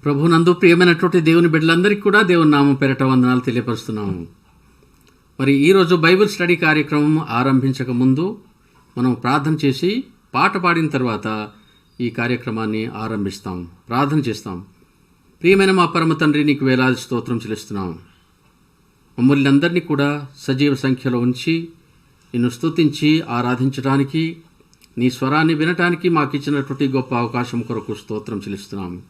ప్రభునందు ప్రియమైనటువంటి దేవుని బిడ్డలందరికీ కూడా దేవుని నామం పేరట వందనాలు తెలియపరుస్తున్నాము. మరి ఈరోజు బైబిల్ స్టడీ కార్యక్రమం ఆరంభించక ముందు మనం ప్రార్థన చేసి పాట పాడిన తర్వాత ఈ కార్యక్రమాన్ని ఆరంభిస్తాం. ప్రార్థన చేస్తాం. ప్రియమైన మా పరమ తండ్రి, నీకు వేలాది స్తోత్రం చెల్లిస్తున్నాం. మమ్మల్ని అందరినీ కూడా సజీవ సంఖ్యలో ఉంచి నిన్ను స్తుతించి ఆరాధించడానికి, నీ స్వరాన్ని వినటానికి మాకు ఇచ్చినటువంటి గొప్ప అవకాశం కొరకు స్తోత్రం చెల్లిస్తున్నాము.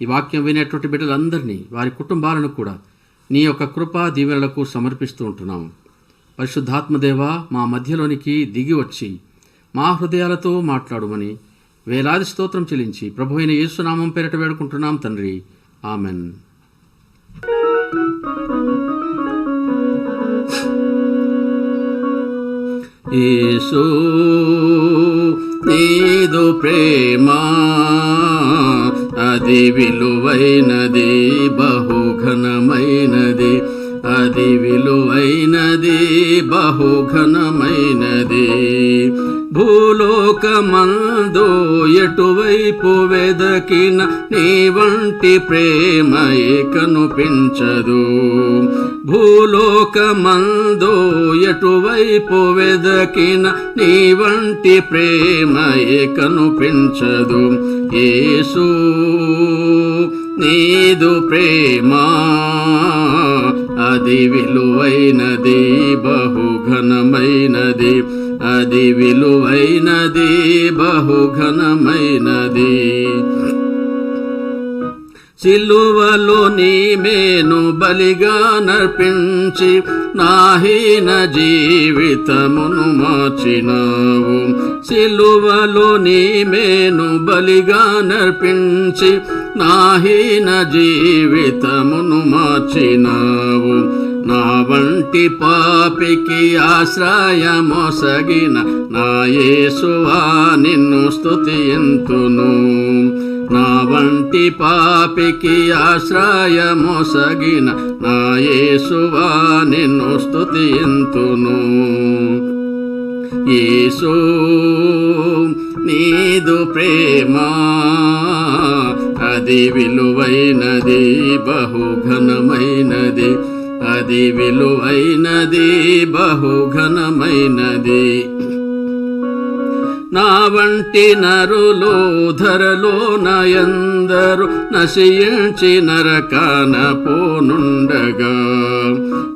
ఈ వాక్యం వినేటువంటి బిడ్డలందరినీ, వారి కుటుంబాలను కూడా నీ యొక్క కృపా దీవెనలకు సమర్పిస్తూ ఉంటున్నాము. పరిశుద్ధాత్మదేవ, మా మధ్యలోనికి దిగి వచ్చి మా హృదయాలతో మాట్లాడుమని వేలాది స్తోత్రం చెల్లించి ప్రభువైన యేసునామం పేరిట వేడుకుంటున్నాం తండ్రి. ఆమెన్. యేసు నీదు ప్రేమ అది విలువైనది, బహుఘనమైనది. అది విలువైనది, బహుఘనమైనది. భూలోకమందు ఎటువైపు వెదకిన నీ వంటి ప్రేమ కనుపించదు. భూలోకమందు ఎటువైపు వెదకిన నీ వంటి ప్రేమ కనుపించదు. యేసు నీదు ప్రేమ అది విలువైనది, బహుఘనమైనది. అది విలువైనది, బహుఘనమైనది. సిలువలో నీ మేను బలిగా నర్పించి నాహీన జీవితమును మార్చినావు. సిలువలో నీ మేను బలిగా నర్పించి నాహీన జీవితమును మార్చినావు. నా వంటి పాపికి ఆశ్రయమొసగిన నా యేసువా నిన్ను స్తుతింతును. నా వంటి పాపికి ఆశ్రయమొసగిన నా యేసువా నిన్ను స్తుతింతును. యేసు నీదు ప్రేమ అది విలువైనది, బహుఘనమైనది. అది విలువైనది, బహుఘనమైనది. నా వంటి నరులు ధరలో నయందరు నశించి నరకాన పోనుండగా,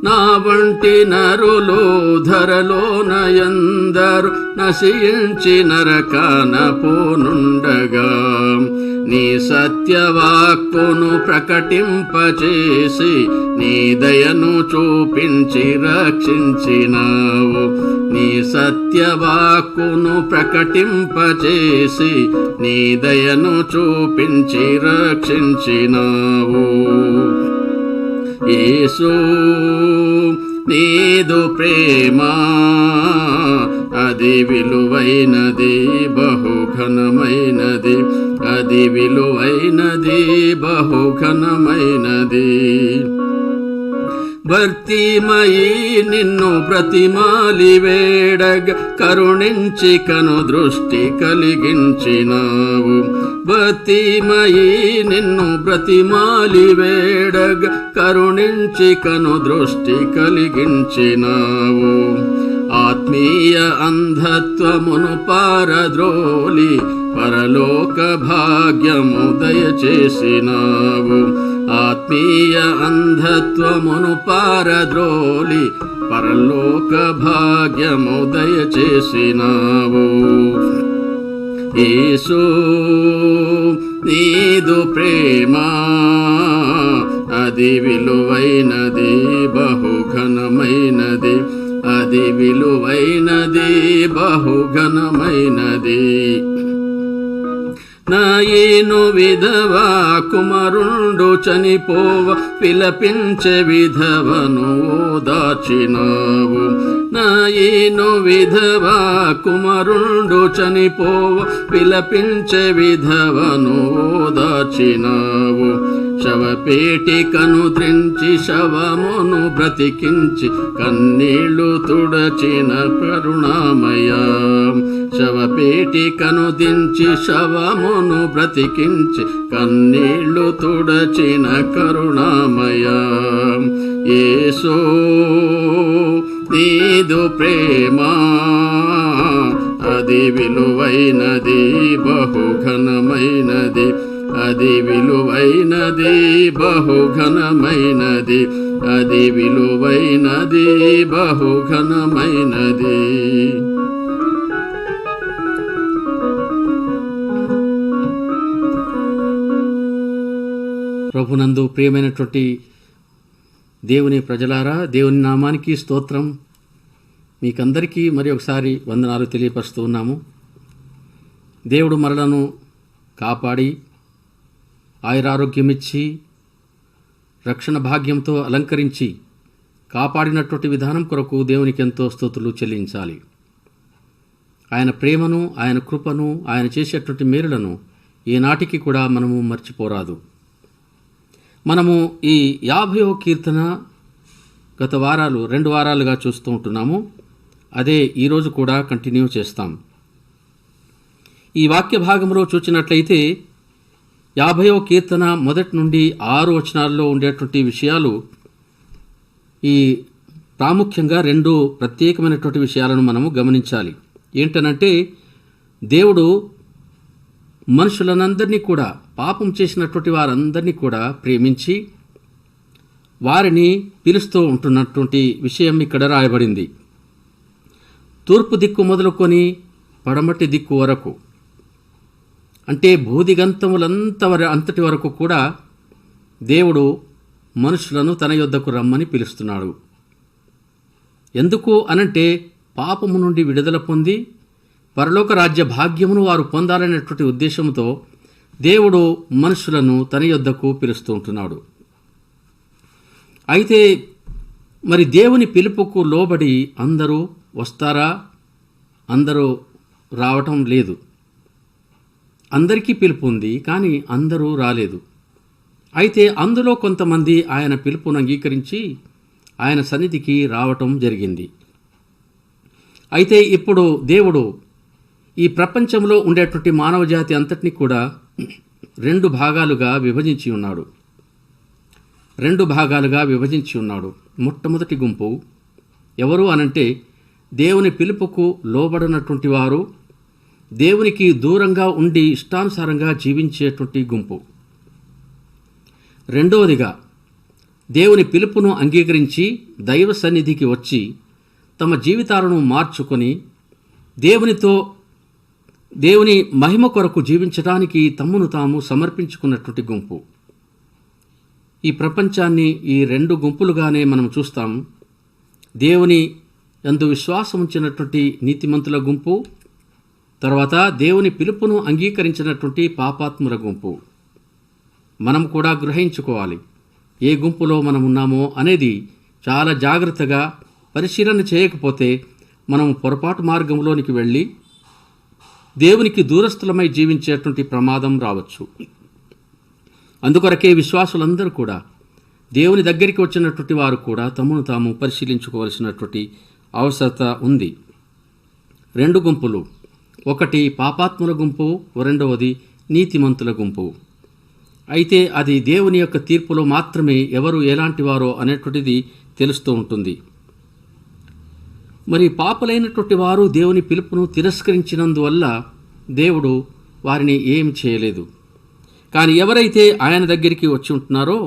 నా వంటి నరులు ధరలో నయందరు నశించి నరకాన పోనుండగా, నీ సత్యవాక్కును ప్రకటింపచేసి నీ దయను చూపించి రక్షించినావు. నీ సత్యవాక్కును ప్రకటింపచేసి నీ దయను చూపించి రక్షించినావు. యేసు నీదు ప్రేమ అది విలువైనది, బహుఘనమైనది. అది విలువైనది, బహుఘనమైనది. భర్తీమయీ నిన్ను బ్రతిమాలి వేడగ కరుణించి కను దృష్టి కలిగించినావు. భర్తీమయీ నిన్ను బ్రతిమాలి వేడగ కరుణించి కను దృష్టి కలిగించినావు. ఆత్మీయ అంధత్వమును పారద్రోలి పరలోక భాగ్యము దయచేసినావు. ఆత్మీయ అంధత్వమును పారద్రోలి పరలోక భాగ్యము దయచేసినావు. యేసు నీదు ప్రేమ అది విలువైనది, బహుఘనమైనది. అది విలువైనది, బహుఘనమైనది. నాయను విధవా కుమారుండు చనిపోవ విలపించే విధవను ఓదార్చినావు. నాయను విధవా కుమారుండు చనిపోవ విలపించే విధవను ఓదార్చినావు. శవపేటికను త్రించి శవమును బ్రతికించి కన్నీళ్లు తుడచిన కరుణామయ. శవపేటికను దించి శవమును బ్రతికించి కన్నీళ్లు తుడచిన కరుణామయ యేసూ నీదు ప్రేమ అది విలువైనది బహుఘనమైనది అది విలువైనది బహుఘనమైనది అది విలువైనది బహుఘనమైనది. ప్రభునందు ప్రియమైనటువంటి దేవుని ప్రజలారా, దేవుని నామానికి స్తోత్రం. మీకందరికీ మరి ఒకసారి వందనాలు తెలియపరుస్తూ ఉన్నాము. దేవుడు మనలను కాపాడి ఆయురారోగ్యమిచ్చి రక్షణ భాగ్యంతో అలంకరించి కాపాడినటువంటి విధానం కొరకు దేవునికి ఎంతో స్తుతులు చెల్లించాలి. ఆయన ప్రేమను, ఆయన కృపను, ఆయన చేసేటువంటి మేలులను ఈనాటికి కూడా మనము మర్చిపోరాదు. మనము ఈ 50వ కీర్తన గత 2 వారాలుగా చూస్తూ ఉంటున్నాము. అదే ఈరోజు కూడా కంటిన్యూ చేస్తాం. ఈ వాక్య భాగంలో చూచినట్లయితే 50వ కీర్తన మొదటి నుండి 6 వచనాల్లో ఉండేటువంటి విషయాలు ఈ ప్రాముఖ్యంగా 2 ప్రత్యేకమైనటువంటి విషయాలను మనము గమనించాలి. ఏంటనంటే, దేవుడు మనుషులనందరినీ కూడా, పాపం చేసినటువంటి వారందరినీ కూడా ప్రేమించి వారిని పిలుస్తూ ఉంటున్నటువంటి విషయం ఇక్కడ రాయబడింది. తూర్పు దిక్కు మొదలుకొని పడమటి దిక్కు వరకు, అంటే అంతటి వరకు కూడా దేవుడు మనుషులను తన యొద్దకు రమ్మని పిలుస్తున్నాడు. ఎందుకు అనంటే, పాపము నుండి విడుదల పొంది పరలోక రాజ్య భాగ్యమును వారు పొందాలనేటువంటి ఉద్దేశంతో దేవుడు మనుషులను తన యొద్దకు పిలుస్తూ ఉంటున్నాడు. అయితే మరి దేవుని పిలుపుకు లోబడి అందరూ వస్తారా? అందరూ రావటం లేదు. అందరికీ పిలుపు ఉంది, కానీ అందరూ రాలేదు. అయితే అందులో కొంతమంది ఆయన పిలుపును అంగీకరించి ఆయన సన్నిధికి రావటం జరిగింది. అయితే ఇప్పుడు దేవుడు ఈ ప్రపంచంలో ఉండేటువంటి మానవజాతి అంతటినీ కూడా 2 భాగాలుగా విభజించి ఉన్నాడు. మొట్టమొదటి గుంపు ఎవరు అనంటే, దేవుని పిలుపుకు లోబడినటువంటి వారు, దేవునికి దూరంగా ఉండి ఇష్టానుసారంగా జీవించేటువంటి గుంపు. రెండవదిగా, దేవుని పిలుపును అంగీకరించి దైవ సన్నిధికి వచ్చి తమ జీవితాలను మార్చుకొని దేవుని మహిమ కొరకు జీవించడానికి తమను తాము సమర్పించుకున్నటువంటి గుంపు. ఈ ప్రపంచాన్ని ఈ 2 గుంపులుగానే మనం చూస్తాం. దేవుని యందు విశ్వాసం ఉంచినటువంటి నీతిమంతుల గుంపు, తర్వాత దేవుని పిలుపును అంగీకరించినటువంటి పాపాత్ముల గుంపు. మనం కూడా గ్రహించుకోవాలి, ఏ గుంపులో మనం ఉన్నామో అనేది చాలా జాగ్రత్తగా పరిశీలన చేయకపోతే మనం పొరపాటు మార్గంలోనికి వెళ్ళి దేవునికి దూరస్థులమై జీవించేటువంటి ప్రమాదం రావచ్చు. అందుకొరకే విశ్వాసులందరూ కూడా, దేవుని దగ్గరికి వచ్చినటువంటి వారు కూడా తమను తాము పరిశీలించుకోవాల్సినటువంటి అవసరత ఉంది. 2 గుంపులు, ఒకటి పాపాత్ముల గుంపు, రెండవది నీతిమంతుల గుంపు. అయితే అది దేవుని యొక్క తీర్పులో మాత్రమే ఎవరు ఎలాంటి వారో అనేటువంటిది తెలుస్తూ ఉంటుంది. మరి పాపులైనటువంటి వారు దేవుని పిలుపును తిరస్కరించినందువల్ల దేవుడు వారిని ఏం చేయలేదు. కానీ ఎవరైతే ఆయన దగ్గరికి వచ్చి ఉంటున్నారో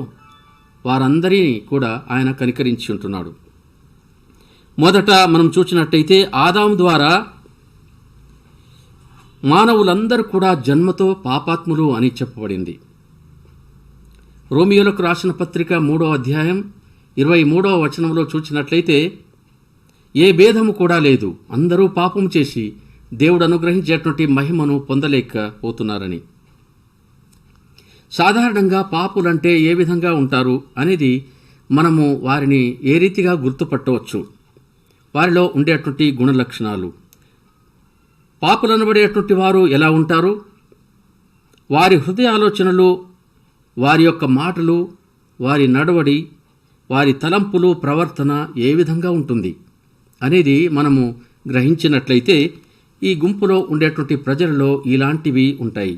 వారందరినీ కూడా ఆయన కనికరించి ఉంటున్నాడు. మొదట మనం చూసినట్టయితే, ఆదాము ద్వారా మానవులందరూ కూడా జన్మతో పాపాత్ములు అని చెప్పబడింది. రోమియోలకు రాసిన పత్రిక 3వ అధ్యాయం 23వ వచనంలో చూసినట్లయితే, ఏ భేదము కూడా లేదు, అందరూ పాపం చేసి దేవుడు అనుగ్రహించేటువంటి మహిమను పొందలేకపోతున్నారని. సాధారణంగా పాపులంటే ఏ విధంగా ఉంటారు అనేది మనము వారిని ఏ రీతిగా గుర్తుపట్టవచ్చు. వారిలో ఉండేటువంటి గుణలక్షణాలు, పాపులనబడేటువంటి వారు ఎలా ఉంటారు, వారి హృదయ ఆలోచనలు, వారి యొక్క మాటలు, వారి నడవడి, వారి తలంపులు, ప్రవర్తన ఏ విధంగా ఉంటుంది అనేది మనము గ్రహించినట్లయితే ఈ గుంపులో ఉండేటువంటి ప్రజలలో ఇలాంటివి ఉంటాయి.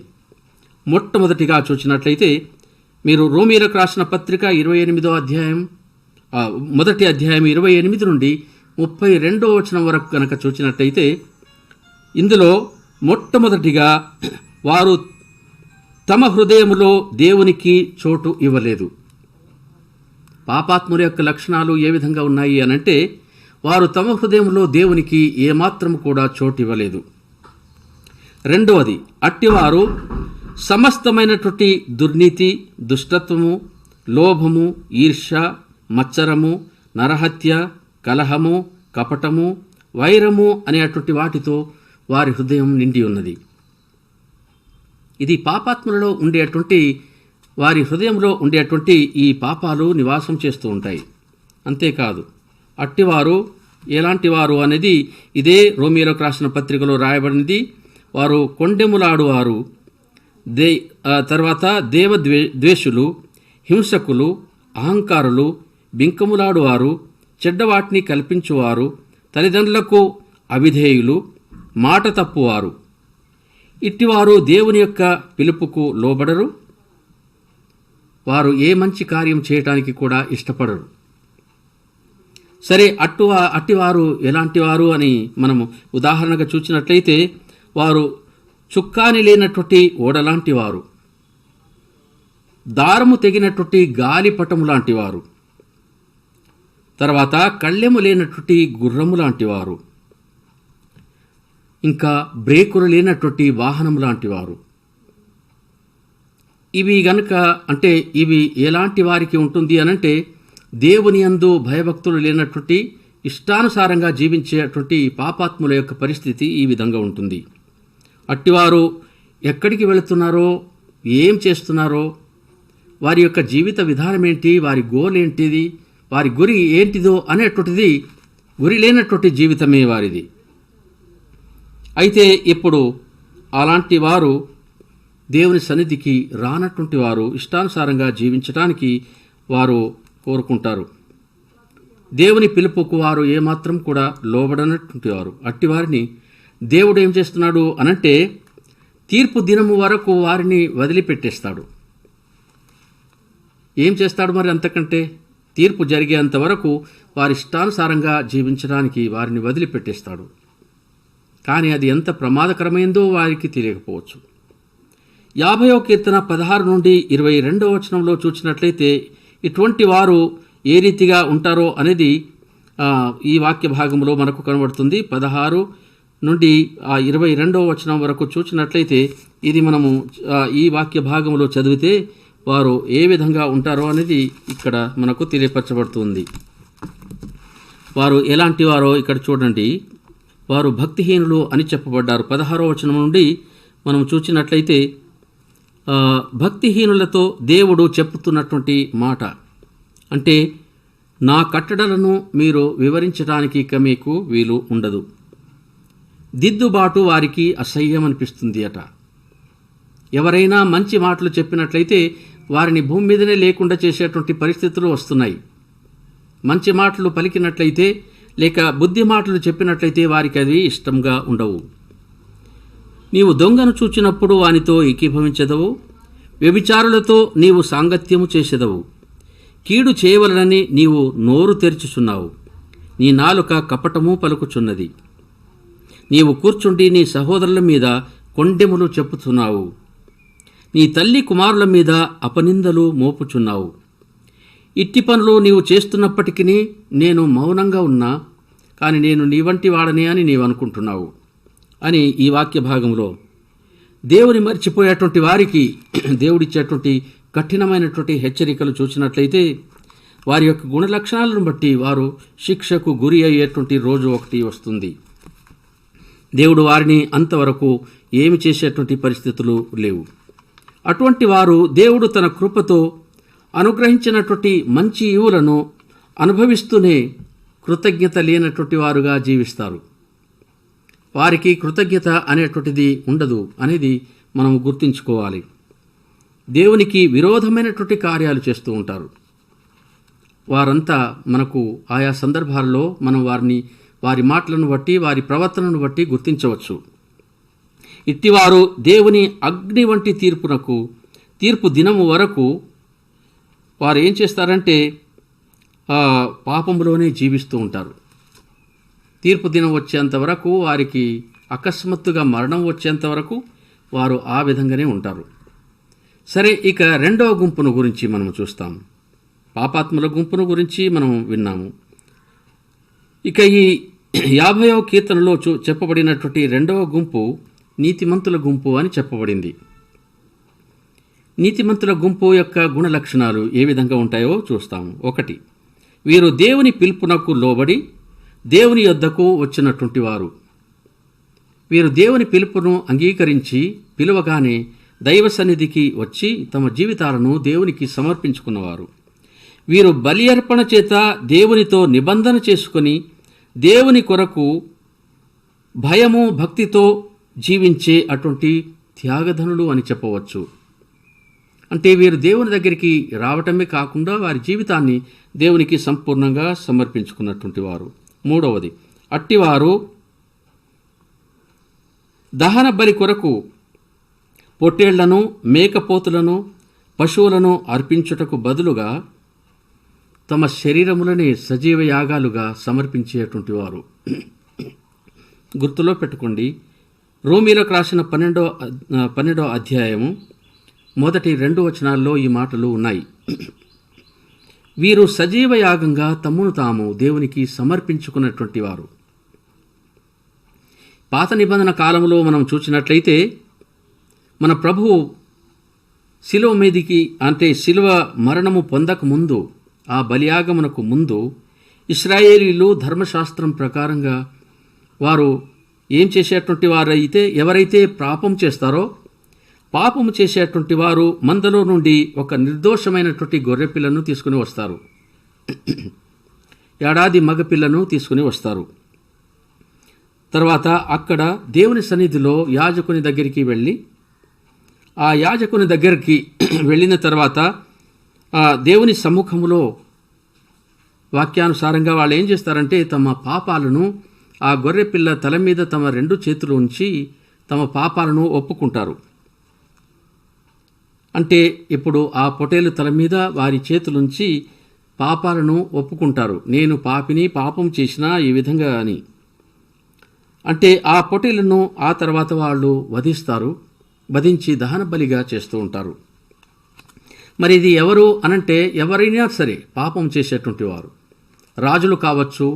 మొట్టమొదటిగా చూసినట్లయితే మీరు రోమీయులకు రాసిన పత్రిక 28వ అధ్యాయం మొదటి అధ్యాయం 28 నుండి 32వ వచనం వరకు కనుక చూసినట్లయితే ఇందులో మొట్టమొదటిగా వారు తమ హృదయములో దేవునికి చోటు ఇవ్వలేదు. పాపాత్ముల యొక్క లక్షణాలు ఏ విధంగా ఉన్నాయి అనంటే వారు తమ హృదయంలో దేవునికి ఏమాత్రం కూడా చోటు ఇవ్వలేదు. రెండవది, అట్టివారు సమస్తమైనటువంటి దుర్నీతి, దుష్టత్వము, లోభము, ఈర్ష్య, మత్సరము, నరహత్య, కలహము, కపటము, వైరము అనేటువంటి వాటితో వారి హృదయం నిండి ఉన్నది. ఇది పాపాత్ములలో ఉండేటువంటి వారి హృదయంలో ఉండేటువంటి ఈ పాపాలు నివాసం చేస్తూ ఉంటాయి. అంతేకాదు అట్టివారు ఎలాంటి వారు అనేది ఇదే రోమీయులకు రాసిన పత్రికలో రాయబడినది. వారు కొండెములాడువారు, తర్వాత దేవద్వేషులు, హింసకులు, అహంకారులు, బింకములాడువారు, చెడ్డవాటిని కల్పించువారు, తల్లిదండ్రులకు అవిధేయులు, మాట తప్పువారు. ఇట్టివారు దేవుని యొక్క పిలుపుకు లోబడరు. వారు ఏ మంచి కార్యం చేయటానికి కూడా ఇష్టపడరు. సరే, అట్టివారు ఎలాంటి వారు అని మనము ఉదాహరణగా చూసినట్లయితే వారు చుక్కాని లేనటువంటి ఓడలాంటి వారు, దారము తెగినటువంటి గాలిపటము లాంటి వారు, తర్వాత కళ్ళెము లేనటువంటి గుర్రము లాంటి వారు, ఇంకా బ్రేకులు లేనటువంటి వాహనం లాంటి వారు. ఇవి గనుక అంటే ఇవి ఎలాంటి వారికి ఉంటుంది అనంటే దేవుని యందు భయభక్తులు లేనటువంటి ఇష్టానుసారంగా జీవించేటువంటి పాపాత్ముల యొక్క పరిస్థితి ఈ విధంగా ఉంటుంది. అట్టివారు ఎక్కడికి వెళుతున్నారో, ఏం చేస్తున్నారో, వారి యొక్క జీవిత విధానం ఏంటి, వారి గోల్ ఏంటిది, వారి గురి ఏంటిదో అనేటువంటిది గురి లేనటువంటి జీవితమే వారిది. అయితే ఇప్పుడు అలాంటి వారు దేవుని సన్నిధికి రానటువంటి వారు ఇష్టానుసారంగా జీవించడానికి వారు కోరుకుంటారు. దేవుని పిలుపుకు వారు ఏమాత్రం కూడా లోబడనటువంటి వారు. అట్టివారిని దేవుడు ఏం చేస్తున్నాడు అనంటే తీర్పు దినము వరకు వారిని వదిలిపెట్టేస్తాడు. ఏం చేస్తాడు మరి అంతకంటే? తీర్పు జరిగేంత వరకు వారి ఇష్టానుసారంగా జీవించడానికి వారిని వదిలిపెట్టేస్తాడు. కానీ అది ఎంత ప్రమాదకరమైందో వారికి తెలియకపోవచ్చు. 50వ కీర్తన 16 నుండి 22వ వచనంలో చూసినట్లయితే ఇటువంటి వారు ఏ రీతిగా ఉంటారో అనేది ఈ వాక్య భాగంలో మనకు కనబడుతుంది. 16 నుండి 22వ వచనం వరకు చూసినట్లయితే ఇది మనము ఈ వాక్య భాగంలో చదివితే వారు ఏ విధంగా ఉంటారో అనేది ఇక్కడ మనకు తెలియపరచబడుతుంది. వారు ఎలాంటి వారో ఇక్కడ చూడండి. వారు భక్తిహీనులు అని చెప్పబడ్డారు. 16వ వచనం నుండి మనం చూసినట్లయితే భక్తిహీనులతో దేవుడు చెప్పుతున్నటువంటి మాట అంటే, నా కట్టడలను మీరు వివరించడానికి ఇక మీకు వీలు ఉండదు. దిద్దుబాటు వారికి అసహ్యం అనిపిస్తుంది అట. ఎవరైనా మంచి మాటలు చెప్పినట్లయితే వారిని భూమి మీదనే లేకుండా చేసేటువంటి పరిస్థితులు వస్తున్నాయి. మంచి మాటలు పలికినట్లయితే లేక బుద్ధి మాటలు చెప్పినట్లయితే వారికి అవి ఇష్టంగా ఉండవు. నీవు దొంగను చూచినప్పుడు వానితో ఏకీభవించెదవు, వ్యభిచారులతో నీవు సాంగత్యము చేసెదవు. కీడు చేయవలనని నీవు నోరు తెరుచుచున్నావు, నీ నాలుక కపటము పలుకుచున్నది. నీవు కూర్చుండి నీ సహోదరుల మీద కొండెములు చెప్పుచున్నావు, నీ తల్లి కుమారుల మీద అపనిందలు మోపుచున్నావు. ఇట్టి పనులు నీవు చేస్తున్నప్పటికీ నేను మౌనంగా ఉన్నా, కానీ నేను నీ వంటి వాడనే అని నీవు అనుకుంటున్నావు అని ఈ వాక్య భాగంలో దేవుని మర్చిపోయేటువంటి వారికి దేవుడిచ్చేటువంటి కఠినమైనటువంటి హెచ్చరికలు చూసినట్లయితే వారి యొక్క గుణలక్షణాలను బట్టి వారు శిక్షకు గురి అయ్యేటువంటి రోజు ఒకటి వస్తుంది. దేవుడు వారిని అంతవరకు ఏమి చేసేటువంటి పరిస్థితులు లేవు. అటువంటి వారు దేవుడు తన కృపతో అనుగ్రహించినటువంటి మంచి ఈవులను అనుభవిస్తూనే కృతజ్ఞత లేనటువంటి వారుగా జీవిస్తారు. వారికి కృతజ్ఞత అనేటువంటిది ఉండదు అనేది మనం గుర్తుంచుకోవాలి. దేవునికి విరోధమైనటువంటి కార్యాలు చేస్తూ ఉంటారు. వారంతా మనకు ఆయా సందర్భాల్లో మనం వారి మాటలను బట్టి వారి ప్రవర్తనను బట్టి గుర్తించవచ్చు. ఇట్టివారు దేవుని అగ్ని వంటి తీర్పు దినము వరకు వారు ఏం చేస్తారంటే పాపంలోనే జీవిస్తూ ఉంటారు. తీర్పు దినం వచ్చేంత వరకు, వారికి అకస్మాత్తుగా మరణం వచ్చేంత వరకు వారు ఆ విధంగానే ఉంటారు. సరే, ఇక రెండవ గుంపును గురించి మనం చూస్తాం. పాపాత్ముల గుంపును గురించి మనం విన్నాము. ఇక ఈ 50వ కీర్తనలో చెప్పబడినటువంటి రెండవ గుంపు నీతిమంతుల గుంపు అని చెప్పబడింది. నీతిమంతుల గుంపు యొక్క గుణ లక్షణాలు ఏ విధంగా ఉంటాయో చూస్తాము. 1, వీరు దేవుని పిలుపునకు లోబడి దేవుని యొద్దకు వచ్చినటువంటి వారు. వీరు దేవుని పిలుపును అంగీకరించి పిలువగానే దైవ సన్నిధికి వచ్చి తమ జీవితాలను దేవునికి సమర్పించుకున్నవారు. వీరు బలి అర్పణ చేత దేవునితో నిబంధన చేసుకొని దేవుని కొరకు భయము భక్తితో జీవించే అటువంటి త్యాగధనులు అని చెప్పవచ్చు. అంటే వీరు దేవుని దగ్గరికి రావటమే కాకుండా వారి జీవితాన్ని దేవునికి సంపూర్ణంగా సమర్పించుకున్నటువంటి వారు. 3, అట్టివారు దహన బలి కొరకు పొట్టేళ్లను, మేకపోతులను, పశువులను అర్పించుటకు బదులుగా తమ శరీరములనే సజీవ యాగాలుగా సమర్పించేటువంటి వారు. గుర్తులో పెట్టుకోండి, రోమీలకు రాసిన 12వ అధ్యాయము మొదటి 2 వచనాల్లో ఈ మాటలు ఉన్నాయి. వీరు సజీవ యాగంగా తమ్మును తాము దేవునికి సమర్పించుకున్నటువంటి వారు. పాత నిబంధన కాలంలో మనం చూసినట్లయితే మన ప్రభువు శిలువ మీదికి, అంటే శిలువ మరణము పొందక ముందు, ఆ బలియాగమునకు ముందు ఇశ్రాయేలీలు ధర్మశాస్త్రం ప్రకారంగా వారు ఏం చేసేటువంటి వారైతే, ఎవరైతే పాపం చేస్తారో పాపము చేసేటువంటి వారు మందలో నుండి ఒక నిర్దోషమైనటువంటి గొర్రెపిల్లను తీసుకుని వస్తారు. ఏడాది మగపిల్లను తీసుకుని వస్తారు. తర్వాత అక్కడ దేవుని సన్నిధిలో యాజకుని దగ్గరికి వెళ్ళి, ఆ యాజకుని దగ్గరికి వెళ్ళిన తర్వాత దేవుని సమ్ముఖంలో వాక్యానుసారంగా వాళ్ళు ఏం చేస్తారంటే తమ పాపాలను ఆ గొర్రెపిల్ల తల మీద తమ 2 చేతులు ఉంచి తమ పాపాలను ఒప్పుకుంటారు. అంటే ఇప్పుడు ఆ పొటేలు తల మీద వారి చేతులుంచి పాపాలను ఒప్పుకుంటారు. నేను పాపిని, పాపం చేసినా ఈ విధంగా అని. అంటే ఆ పొటేలను ఆ తర్వాత వాళ్ళు వధించి దహన బలిగా చేస్తూ ఉంటారు. మరి ఇది ఎవరు అనంటే ఎవరైనా సరే పాపం చేసేటువంటి వారు, రాజులు కావచ్చు,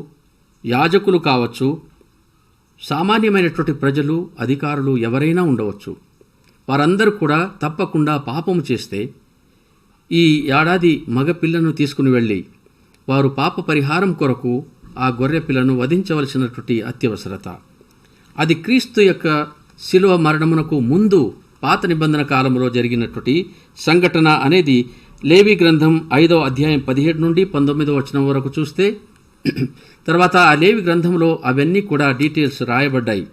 యాజకులు కావచ్చు, సామాన్యమైనటువంటి ప్రజలు, అధికారులు ఎవరైనా ఉండవచ్చు. వారందరూ కూడా తప్పకుండా పాపము చేస్తే ఈ ఏడాది మగపిల్లను తీసుకుని వెళ్ళి వారు పాప పరిహారం కొరకు ఆ గొర్రె పిల్లను వధించవలసినటువంటి అత్యవసరత. అది క్రీస్తు యొక్క శిలువ మరణమునకు ముందు పాత నిబంధన కాలంలో జరిగినటువంటి సంఘటన అనేది లేవి గ్రంథం 5వ అధ్యాయం 17 నుండి 19వ వచనం వరకు చూస్తే, తర్వాత ఆ లేవి గ్రంథంలో అవన్నీ కూడా డీటెయిల్స్ రాయబడ్డాయి.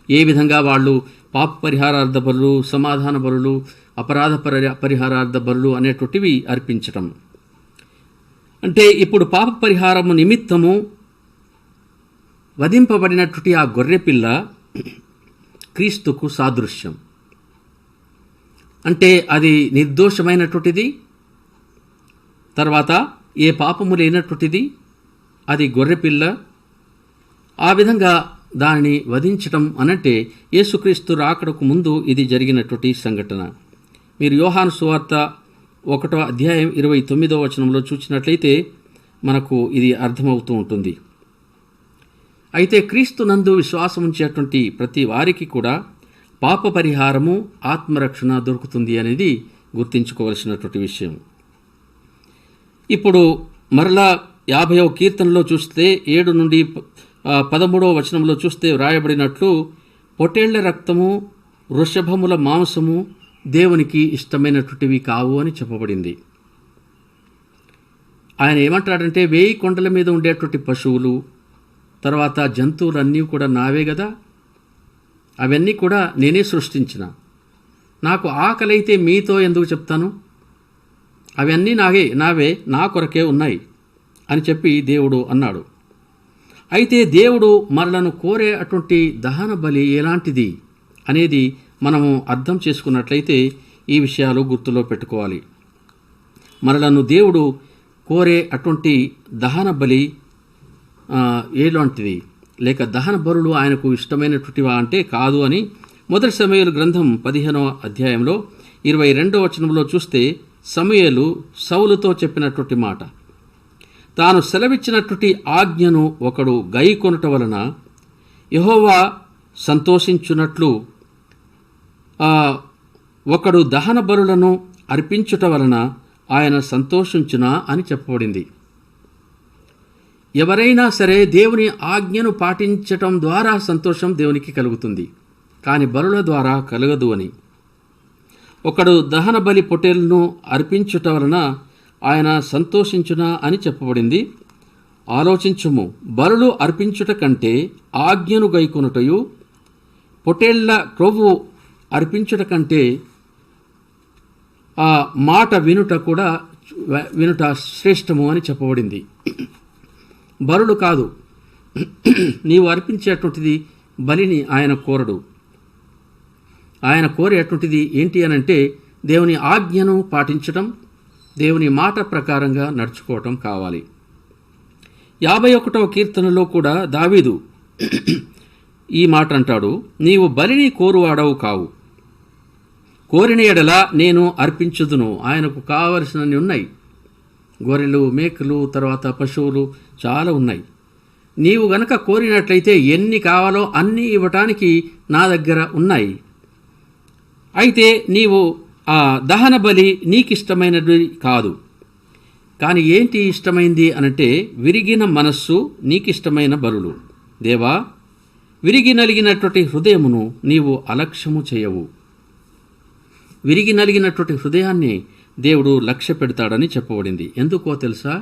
ఏ విధంగా వాళ్ళు పాప పరిహారార్థ బలులు, సమాధాన బలులు, అపరాధ పరిహారార్థ బలులు అనేటువంటివి అర్పించటం. అంటే ఇప్పుడు పాప పరిహారము నిమిత్తము వధింపబడినటువంటి ఆ గొర్రెపిల్ల క్రీస్తుకు సాదృశ్యం. అంటే అది నిర్దోషమైనటువంటిది, తర్వాత ఏ పాపము లేనటువంటిది, అది గొర్రెపిల్ల. ఆ విధంగా దానిని వధించటం అనంటే యేసుక్రీస్తు రాకడకు ముందు ఇది జరిగినటువంటి సంఘటన. మీరు యోహాను సువార్త 1వ అధ్యాయం 29వ వచనంలో చూసినట్లయితే మనకు ఇది అర్థమవుతూ ఉంటుంది. అయితే క్రీస్తు నందు విశ్వాసం ఉంచేటువంటి ప్రతి వారికి కూడా పాప పరిహారము, ఆత్మరక్షణ దొరుకుతుంది అనేది గుర్తించుకోవలసినటువంటి విషయం. ఇప్పుడు మరలా 50వ కీర్తనలో చూస్తే 7 నుండి 13వ వచనంలో చూస్తే వ్రాయబడినట్లు, పొటేళ్ల రక్తము, వృషభముల మాంసము దేవునికి ఇష్టమైనటువంటివి కావు అని చెప్పబడింది. ఆయన ఏమంటాడంటే 1000 కొండల మీద ఉండేటువంటి పశువులు, తర్వాత జంతువులన్నీ కూడా నావే కదా, అవన్నీ కూడా నేనే సృష్టించిన. నాకు ఆకలైతే మీతో ఎందుకు చెప్తాను, అవన్నీ నావే, నా కొరకే ఉన్నాయి అని చెప్పి దేవుడు అన్నాడు. అయితే దేవుడు మనలను కోరే అటువంటి దహన బలి ఎలాంటిది అనేది మనము అర్థం చేసుకున్నట్లయితే ఈ విషయాలు గుర్తులో పెట్టుకోవాలి. మనలను దేవుడు కోరే అటువంటి దహన బలి ఏలాంటిది, లేక దహన బలులు ఆయనకు ఇష్టమైనటువంటివా అంటే కాదు అని మొదటి సమూయేలు గ్రంథం 15వ అధ్యాయంలో 22వ వచనంలో చూస్తే సమూయేలు సౌలుతో చెప్పినటువంటి మాట, తాను సెలవిచ్చినటువంటి ఆజ్ఞను ఒకడు గైకొనుట వలన యెహోవా సంతోషించున్నట్లు ఒకడు దహన బలులను అర్పించుట వలన ఆయన సంతోషించునా అని చెప్పబడింది. ఎవరైనా సరే దేవుని ఆజ్ఞను పాటించటం ద్వారా సంతోషం దేవునికి కలుగుతుంది, కానీ బలుల ద్వారా కలగదు అని. ఒకడు దహన బలి పొట్టేలును అర్పించుట వలన ఆయన సంతోషించునా అని చెప్పబడింది. ఆలోచించుము, బలులు అర్పించుట కంటే ఆజ్ఞను గైకొనుటయు, పొట్టేళ్ల క్రొవ్వు అర్పించుట కంటే ఆ మాట వినుట శ్రేష్టము అని చెప్పబడింది. బలులు కాదు, నీవు అర్పించేటువంటిది బలిని ఆయన కోరడు. ఆయన కోరేటువంటిది ఏంటి అనంటే దేవుని ఆజ్ఞను పాటించటం, దేవుని మాట ప్రకారంగా నడుచుకోవటం కావాలి. 51వ కీర్తనలో కూడా దావీదు ఈ మాట అంటాడు, నీవు బలిని కోరువాడవు కావు, కోరిన ఎడల నేను అర్పించుదును. ఆయనకు కావలసినవి ఉన్నాయి, గొర్రెలు, మేకలు, తర్వాత పశువులు చాలా ఉన్నాయి. నీవు గనక కోరినట్లయితే ఎన్ని కావాలో అన్నీ ఇవ్వటానికి నా దగ్గర ఉన్నాయి. అయితే నీవు ఆ దహన బలి నీకిష్టమైనది కాదు. కానీ ఏంటి ఇష్టమైంది అనంటే విరిగిన మనస్సు నీకిష్టమైన బలులు. దేవా, విరిగి నలిగినటువంటి హృదయమును నీవు అలక్ష్యము చేయవు. విరిగి నలిగినటువంటి హృదయాన్ని దేవుడు లక్ష్య పెడతాడని చెప్పబడింది. ఎందుకో తెలుసా?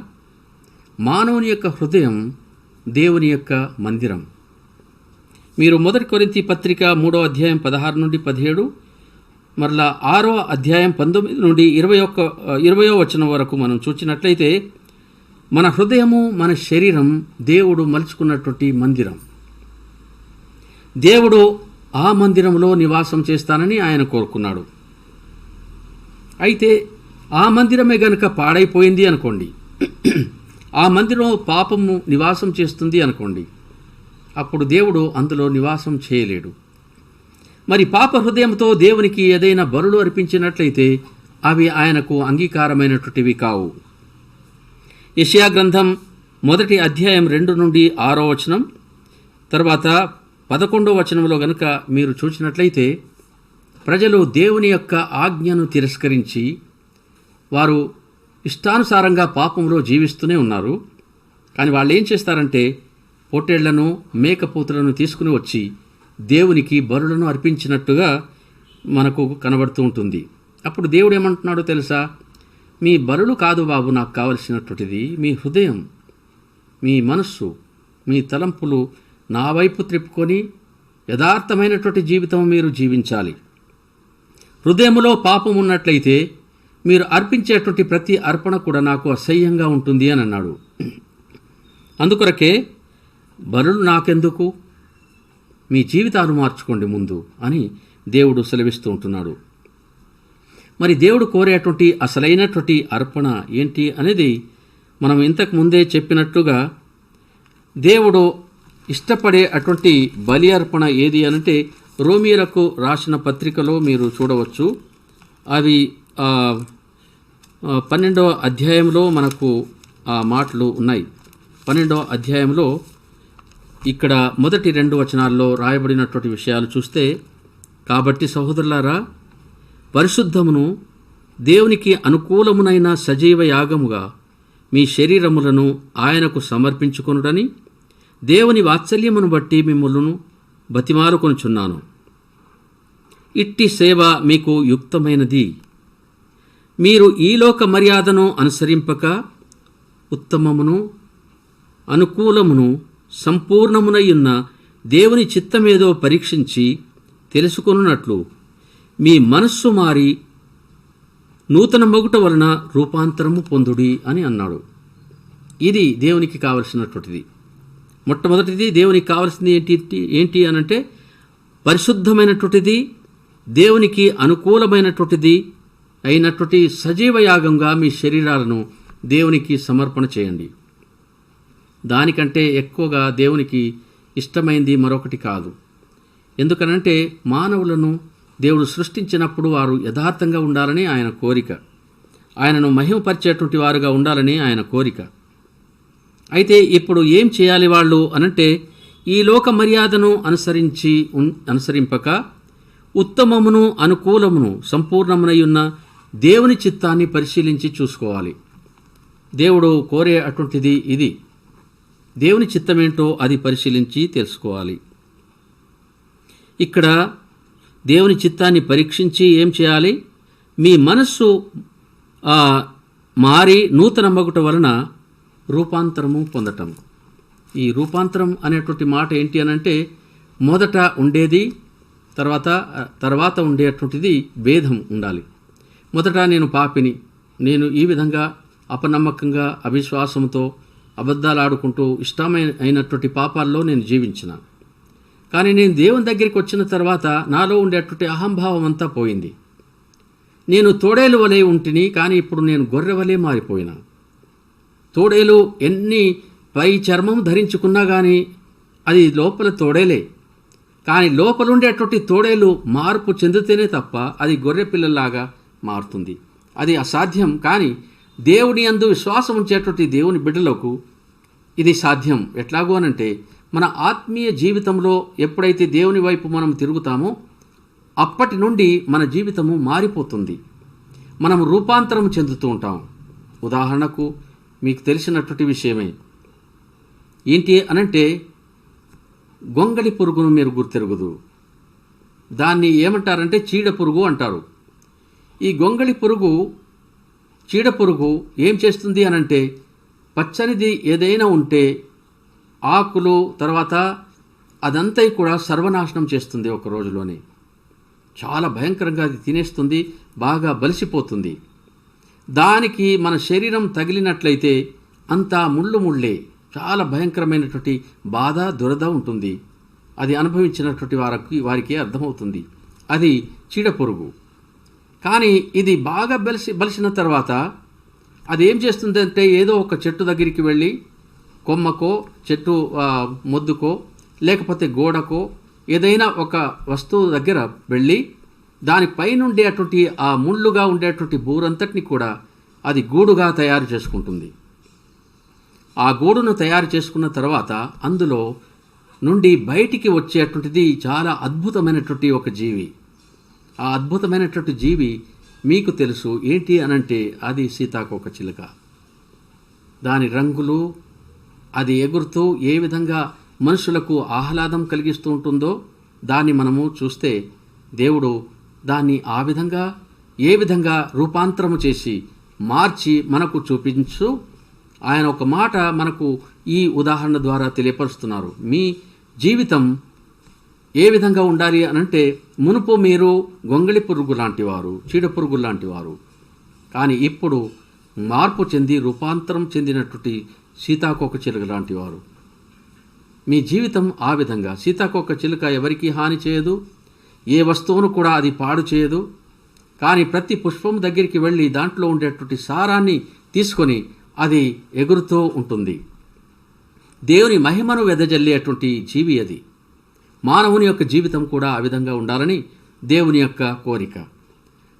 మానవుని యొక్క హృదయం దేవుని యొక్క మందిరం. మీరు 1 కొరింథీ పత్రిక 3వ అధ్యాయం 16 నుండి 17, మరలా 6వ అధ్యాయం 19 నుండి 20వ వచనం వరకు మనం చూచినట్లయితే మన హృదయము, మన శరీరం దేవుడు మలుచుకున్నటువంటి మందిరం. దేవుడు ఆ మందిరంలో నివాసం చేస్తానని ఆయన కోరుకున్నాడు. అయితే ఆ మందిరమే గనుక పాడైపోయింది అనుకోండి, ఆ మందిరం పాపము నివాసం చేస్తుంది అనుకోండి, అప్పుడు దేవుడు అందులో నివాసం చేయలేడు. మరి పాప హృదయంతో దేవునికి ఏదైనా బలులు అర్పించినట్లయితే అవి ఆయనకు అంగీకారమైనటువంటివి కావు. యెషయా గ్రంథం 1వ అధ్యాయం 2 నుండి 6వ వచనం, తర్వాత 11వ వచనంలో గనుక మీరు చూసినట్లయితే ప్రజలు దేవుని యొక్క ఆజ్ఞను తిరస్కరించి వారు ఇష్టానుసారంగా పాపంలో జీవిస్తూనే ఉన్నారు. కానీ వాళ్ళు ఏం చేస్తారంటే పొట్టేళ్లను, మేకపోతులను తీసుకుని వచ్చి దేవునికి బలులను అర్పించినట్టుగా మనకు కనబడుతూ ఉంటుంది. అప్పుడు దేవుడు ఏమంటున్నాడో తెలుసా? మీ బలులు కాదు బాబు నాకు కావలసినటువంటిది, మీ హృదయం, మీ మనస్సు, మీ తలంపులు నా వైపు త్రిప్పుకొని యథార్థమైనటువంటి జీవితం మీరు జీవించాలి. హృదయములో పాపం ఉన్నట్లయితే మీరు అర్పించేటువంటి ప్రతి అర్పణ కూడా నాకు అసహ్యంగా ఉంటుంది అని అన్నాడు. అందుకొరకే బలులు నాకెందుకు, మీ జీవితాలు మార్చుకోండి ముందు అని దేవుడు సెలవిస్తూ ఉంటున్నాడు. మరి దేవుడు కోరేటువంటి అసలైనటువంటి అర్పణ ఏంటి అనేది మనం ఇంతకు ముందే చెప్పినట్టుగా దేవుడు ఇష్టపడే అటువంటి బలి అర్పణ ఏది అనంటే రోమీయులకు రాసిన పత్రికలో మీరు చూడవచ్చు. అవి 12వ అధ్యాయంలో మనకు ఆ మాటలు ఉన్నాయి. 12వ అధ్యాయంలో ఇక్కడ మొదటి 2 వచనాల్లో రాయబడినటువంటి విషయాలు చూస్తే, కాబట్టి సహోదరులారా, పరిశుద్ధమును దేవునికి అనుకూలమునైన సజీవ యాగముగా మీ శరీరములను ఆయనకు సమర్పించుకొనుడని దేవుని వాత్సల్యమును బట్టి మిమ్మల్ని బతిమాలుకొనుచున్నాను. ఇట్టి సేవ మీకు యుక్తమైనది. మీరు ఈ లోక మర్యాదను అనుసరింపక ఉత్తమమును అనుకూలమును సంపూర్ణమునయున్న దేవుని చిత్తమేదో పరీక్షించి తెలుసుకొనున్నట్లు మీ మనస్సు మారి నూతన మొగుట వలన రూపాంతరము పొందుడి అని అన్నాడు. ఇది దేవునికి కావలసినటువంటిది. మొట్టమొదటిది దేవునికి కావాల్సింది ఏంటి అనంటే పరిశుద్ధమైనటువంటిది, దేవునికి అనుకూలమైనటువంటిది అయినటువంటి సజీవ యాగంగా మీ శరీరాలను దేవునికి సమర్పణ చేయండి. దానికంటే ఎక్కువగా దేవునికి ఇష్టమైంది మరొకటి కాదు. ఎందుకనంటే మానవులను దేవుడు సృష్టించినప్పుడు వారు యథార్థంగా ఉండాలని ఆయన కోరిక, ఆయనను మహిమపరిచేటువంటి వారుగా ఉండాలని ఆయన కోరిక. అయితే ఇప్పుడు ఏం చేయాలి వాళ్ళు అనంటే, ఈ లోక మర్యాదను అనుసరింపక ఉత్తమమును అనుకూలమును సంపూర్ణమునై ఉన్న దేవుని చిత్తాన్ని పరిశీలించి చూసుకోవాలి. దేవుడు కోరే అటువంటిది ఇది. దేవుని చిత్తమేంటో అది పరిశీలించి తెలుసుకోవాలి. ఇక్కడ దేవుని చిత్తాన్ని పరీక్షించి ఏం చేయాలి? మీ మనస్సు మారి నూతన మగుట వలన రూపాంతరము పొందటం. ఈ రూపాంతరం అనేటువంటి మాట ఏంటి అనంటే, మొదట ఉండేది తర్వాత ఉండేటువంటిది భేదం ఉండాలి. మొదట నేను పాపిని, నేను ఈ విధంగా అపనమ్మకంగా అవిశ్వాసంతో అబద్ధాలు ఆడుకుంటూ ఇష్టమైనటువంటి పాపాల్లో నేను జీవించిన. కానీ నేను దేవుని దగ్గరికి వచ్చిన తర్వాత నాలో ఉండేటువంటి అహంభావం అంతా పోయింది. నేను తోడేలు వలె ఉంటిని, కానీ ఇప్పుడు నేను గొర్రె వలె మారిపోయినా. తోడేలు ఎన్ని పై చర్మం ధరించుకున్నా కానీ అది లోపల తోడేలే. కానీ లోపలుండేటువంటి తోడేలు మార్పు చెందితేనే తప్ప అది గొర్రె పిల్లలాగా మారుతుంది. అది అసాధ్యం. కానీ దేవుని యందు విశ్వాసం ఉంచేటువంటి దేవుని బిడ్డలకు ఇది సాధ్యం. ఎట్లాగో అనంటే, మన ఆత్మీయ జీవితంలో ఎప్పుడైతే దేవుని వైపు మనం తిరుగుతామో అప్పటి నుండి మన జీవితము మారిపోతుంది. మనం రూపాంతరం చెందుతూ ఉంటాం. ఉదాహరణకు మీకు తెలిసినటువంటి విషయమే ఏంటి అనంటే, గొంగళి పురుగును మీరు గుర్తెరుగుదు. దాన్ని ఏమంటారంటే చీడ పురుగు అంటారు. ఈ గొంగళి పురుగు, చీడ పురుగు ఏం చేస్తుంది అనంటే, పచ్చనిది ఏదైనా ఉంటే ఆకులు తర్వాత అదంతా కూడా సర్వనాశనం చేస్తుంది. ఒక రోజులోనే చాలా భయంకరంగా అది తినేస్తుంది, బాగా బలిసిపోతుంది. దానికి మన శరీరం తగిలినట్లయితే అంతా ముళ్ళే, చాలా భయంకరమైనటువంటి బాధ దురద ఉంటుంది. అది అనుభవించినటువంటి వారికి అర్థమవుతుంది. అది చీడ పురుగు. కానీ ఇది బాగా బలిసిన తర్వాత అది ఏం చేస్తుందంటే, ఏదో ఒక చెట్టు దగ్గరికి వెళ్ళి కొమ్మకో చెట్టు మొద్దుకో లేకపోతే గోడకో ఏదైనా ఒక వస్తువు దగ్గర వెళ్ళి దానిపైన ఉండేటువంటి ఆ ముళ్ళుగా ఉండేటువంటి బూరంతటిని కూడా అది గూడుగా తయారు చేసుకుంటుంది. ఆ గూడును తయారు చేసుకున్న తర్వాత అందులో నుండి బయటికి వచ్చేటువంటిది చాలా అద్భుతమైనటువంటి ఒక జీవి. ఆ అద్భుతమైనటువంటి జీవి మీకు తెలుసు ఏంటి అనంటే, అది సీతాకోకచిలుక. దాని రంగులు, అది ఎగురుతూ ఏ విధంగా మనుషులకు ఆహ్లాదం కలిగిస్తూ ఉంటుందో దాన్ని మనము చూస్తే, దేవుడు దాన్ని ఆ విధంగా ఏ విధంగా రూపాంతరము చేసి మార్చి మనకు చూపించు ఆయన ఒక మాట మనకు ఈ ఉదాహరణ ద్వారా తెలియపరుస్తున్నారు. మీ జీవితం ఏ విధంగా ఉండాలి అనంటే, మునుపు మీరు గొంగళి పురుగు లాంటివారు, చీడ పురుగు లాంటివారు. కానీ ఇప్పుడు మార్పు చెంది రూపాంతరం చెందినటువంటి సీతాకోకచిలుక లాంటివారు. మీ జీవితం ఆ విధంగా. సీతాకోకచిలుక ఎవరికీ హాని చేయదు, ఏ వస్తువును కూడా అది పాడు చేయదు. కానీ ప్రతి పుష్పం దగ్గరికి వెళ్ళి దాంట్లో ఉండేటువంటి సారాన్ని తీసుకొని అది ఎగురుతూ ఉంటుంది. దేవుని మహిమను వెదజల్లేటువంటి జీవి అది. మానవుని యొక్క జీవితం కూడా ఆ విధంగా ఉండాలని దేవుని యొక్క కోరిక.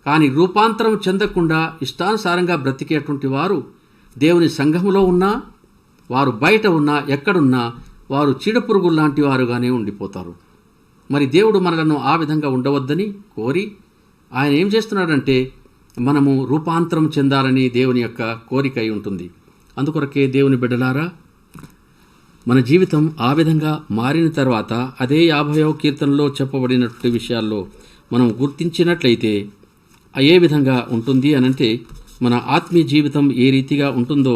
కానీ రూపాంతరం చెందకుండా ఇష్టానుసారంగా బ్రతికేటువంటి వారు దేవుని సంఘములో ఉన్నా, వారు బయట ఉన్నా, ఎక్కడున్నా వారు చీడపురుగు లాంటి వారుగానే ఉండిపోతారు. మరి దేవుడు మనలను ఆ విధంగా ఉండవద్దని కోరి ఆయన ఏం చేస్తున్నాడంటే, మనము రూపాంతరం చెందాలని దేవుని యొక్క కోరిక అయి ఉంటుంది. అందుకొరకే దేవుని బిడ్డలారా, మన జీవితం ఆ విధంగా మారిన తర్వాత అదే 50వ కీర్తనలో చెప్పబడినటువంటి విషయాల్లో మనం గుర్తించినట్లయితే ఏ విధంగా ఉంటుంది అనంటే, మన ఆత్మీయ జీవితం ఏ రీతిగా ఉంటుందో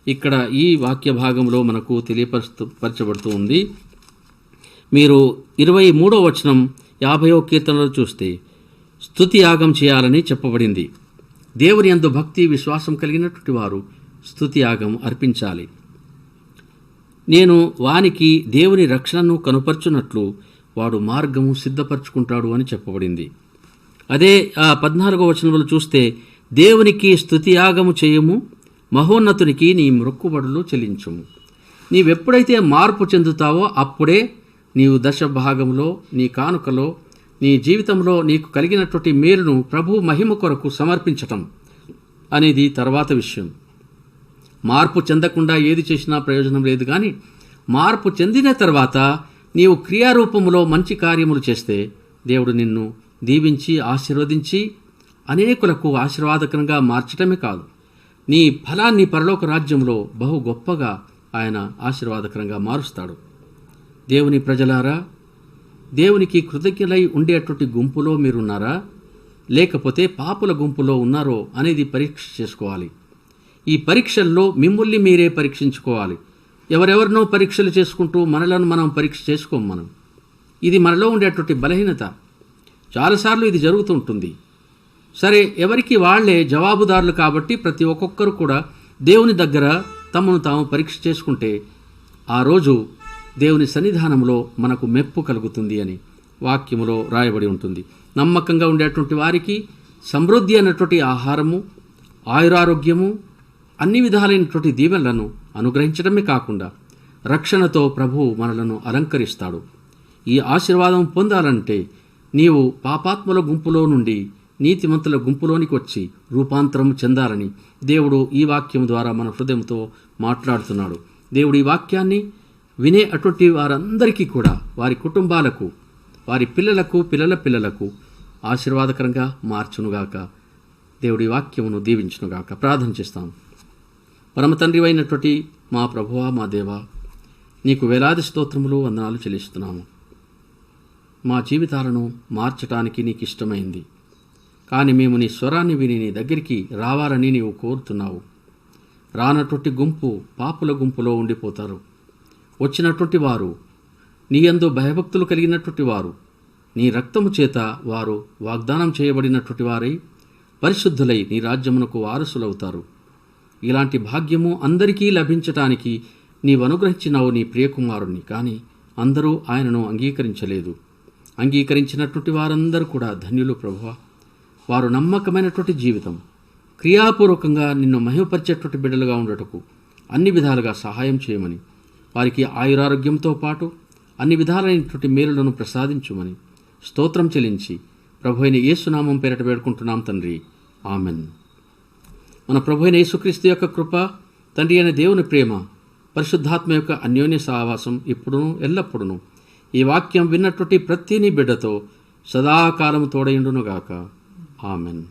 ఇక్కడ ఈ వాక్య భాగంలో మనకు తెలియపరచబడుతూ ఉంది. మీరు 23వ వచనం 50వ కీర్తనలో చూస్తే స్తుతి యాగం చేయాలని చెప్పబడింది. దేవుని యందు భక్తి విశ్వాసం కలిగినటువంటి వారు స్తుతి యాగం అర్పించాలి. నేను వానికి దేవుని రక్షణను కనుపర్చున్నట్లు వాడు మార్గము సిద్ధపరచుకుంటాడు అని చెప్పబడింది. అదే 14వ వచనంలో చూస్తే, దేవునికి స్తుతియాగము చేయము, మహోన్నతునికి నీ మొక్కుబడులు చెల్లించుము. నీవెప్పుడైతే మార్పు చెందుతావో అప్పుడే నీవు దశభాగంలో, నీ కానుకలో, నీ జీవితంలో నీకు కలిగినటువంటి మేలును ప్రభు మహిమ కొరకు సమర్పించటం అనేది తర్వాత విషయం. మార్పు చెందకుండా ఏది చేసినా ప్రయోజనం లేదు. కానీ మార్పు చెందిన తర్వాత నీవు క్రియారూపంలో మంచి కార్యములు చేస్తే దేవుడు నిన్ను దీవించి ఆశీర్వదించి అనేకులకు ఆశీర్వాదకరంగా మార్చటమే కాదు, నీ ఫలాన్ని పరలోక రాజ్యంలో బహు గొప్పగా ఆయన ఆశీర్వాదకరంగా మారుస్తాడు. దేవుని ప్రజలారా, దేవునికి కృతజ్ఞులై ఉండేటువంటి గుంపులో మీరున్నారా, లేకపోతే పాపుల గుంపులో ఉన్నారో అనేది పరీక్ష చేసుకోవాలి. ఈ పరీక్షల్లో మిమ్మల్ని మీరే పరీక్షించుకోవాలి. ఎవరెవరినో పరీక్షలు చేసుకుంటూ మనలను మనం పరీక్ష చేసుకోం. ఇది మనలో ఉండేటువంటి బలహీనత. చాలాసార్లు ఇది జరుగుతుంటుంది. సరే, ఎవరికి వాళ్లే జవాబుదారులు కాబట్టి ప్రతి ఒక్కొక్కరు కూడా దేవుని దగ్గర తమను తాము పరీక్ష చేసుకుంటే ఆ రోజు దేవుని సన్నిధానంలో మనకు మెప్పు కలుగుతుంది అని వాక్యములో రాయబడి ఉంటుంది. నమ్మకంగా ఉండేటువంటి వారికి సమృద్ధి అన్నటువంటి ఆహారము, ఆయురారోగ్యము, అన్ని విధాలైనటువంటి దీవెనలను అనుగ్రహించడమే కాకుండా రక్షణతో ప్రభువు మనలను అలంకరిస్తాడు. ఈ ఆశీర్వాదం పొందాలంటే నీవు పాపాత్మల గుంపులో నుండి నీతిమంతుల గుంపులోనికి వచ్చి రూపాంతరం చెందాలని దేవుడు ఈ వాక్యం ద్వారా మన హృదయంతో మాట్లాడుతున్నాడు. దేవుడు ఈ వాక్యాన్ని వినే అటువంటి వారందరికీ కూడా, వారి కుటుంబాలకు, వారి పిల్లలకు, పిల్లల పిల్లలకు ఆశీర్వాదకరంగా మార్చునుగాక. దేవుడి వాక్యమును దీవించునుగాక. ప్రార్థన చేస్తాం. పరమ తండ్రి అయినటువంటి మా ప్రభువా, మా దేవా, నీకు వేలాది స్తోత్రములు, వందనాలు చెల్లిస్తున్నాము. మా జీవితాలను మార్చటానికి నీకు ఇష్టమైంది. కానీ మేము నీ స్వరాన్ని విని నీ దగ్గరికి రావాలని నీవు కోరుతున్నావు. రానటువంటి గుంపు పాపుల గుంపులో ఉండిపోతారు. వచ్చినటువంటి వారు నీ యందు భయభక్తులు కలిగినటువంటి వారు, నీ రక్తము చేత వారు వాగ్దానం చేయబడినటువంటి వారై పరిశుద్ధులై నీ రాజ్యమునకు వారసులవుతారు. ఇలాంటి భాగ్యము అందరికీ లభించటానికి నీవు అనుగ్రహించినావు నీ ప్రియకుమారుణ్ణి. కానీ అందరూ ఆయనను అంగీకరించలేదు. అంగీకరించినటువంటి వారందరూ కూడా ధన్యులు ప్రభువా. వారు నమ్మకమైనటువంటి జీవితం, క్రియాపూర్వకంగా నిన్ను మహిమపరిచేటువంటి బిడ్డలుగా ఉండటకు అన్ని విధాలుగా సహాయం చేయమని, వారికి ఆయురారోగ్యంతో పాటు అన్ని విధాలైనటువంటి మేలులను ప్రసాదించుమని స్తోత్రం చెల్లించి ప్రభు అయిన యేసునామం పేరట వేడుకుంటున్నాం తండ్రి. ఆమెన్. మన ప్రభు అయిన యేసుక్రీస్తు యొక్క కృప, తండ్రి అయిన దేవుని ప్రేమ, పరిశుద్ధాత్మ యొక్క అన్యోన్య సహవాసం ఇప్పుడును ఎల్లప్పుడూ ఈ వాక్యం విన్నటువంటి ప్రతి నీ బిడ్డతో సదాకాలము తోడయుండునుగాక. ఆమెన్.